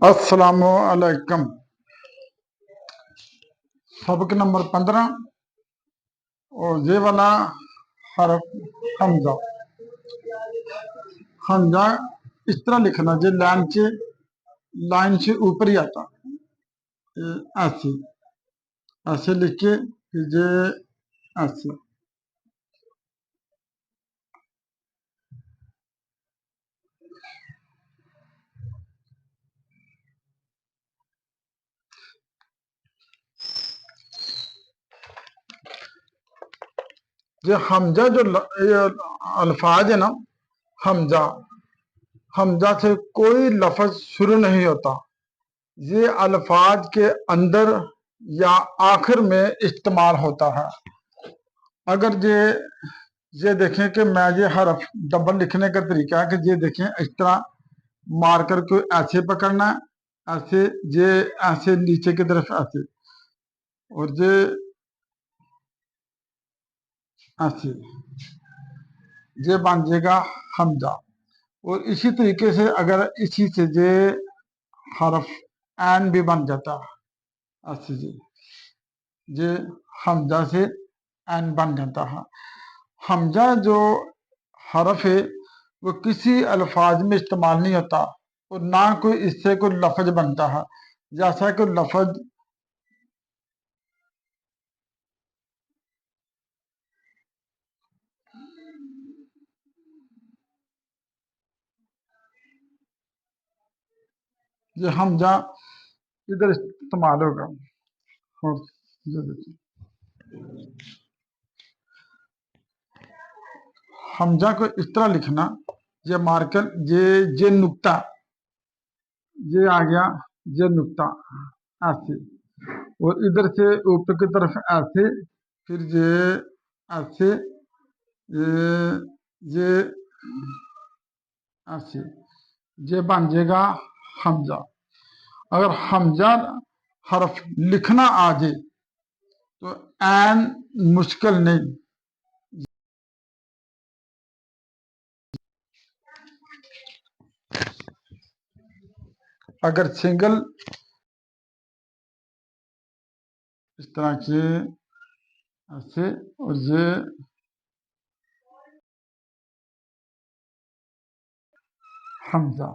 السلام علیکم۔ سبق نمبر 15 اور یہ والا حرف حمزہ حمزہ اس طرح لکھنا جو لائن سے اوپر ہی آتا ایسے ایسے لکھ کے یہ ایسے یہ حمزہ جو الفاظ ہے نا، حمزہ سے کوئی لفظ شروع نہیں ہوتا، یہ الفاظ کے اندر یا آخر میں استعمال ہوتا ہے۔ اگر یہ دیکھیں کہ میں یہ حرف ڈبل لکھنے کا طریقہ ہے کہ یہ دیکھیں اس طرح مارکر کو ایسے پکڑنا ہے، ایسے یہ ایسے نیچے کی طرف ایسے، اور یہ ایسے، یہ بن جائے گا حمزہ۔ اور اسی طریقے سے اگر اسی سے یہ حرف عین بھی بن جاتا ہے ایسے، یہ حمزہ سے عین بن جاتا ہے۔ حمزہ جو حرف ہے وہ کسی الفاظ میں استعمال نہیں ہوتا اور نہ کوئی اس سے کوئی لفظ بنتا ہے، جیسا کہ لفظ یہ حمزہ ادھر استعمال ہوگا۔ اور یہ دیکھیں حمزہ کو اس طرح لکھنا، یہ مارکر یہ نقطہ یہ آ گیا، یہ نقطہ ایسے، اور ادھر سے اوپر کی طرف ایسے، پھر یہ ایسے، یہ ایسے، یہ بن جائے گا حمزہ۔ اگر حمزہ حرف لکھنا آ جائے تو عین مشکل نہیں۔ اگر سنگل اس طرح کے ایسے اور یہ حمزہ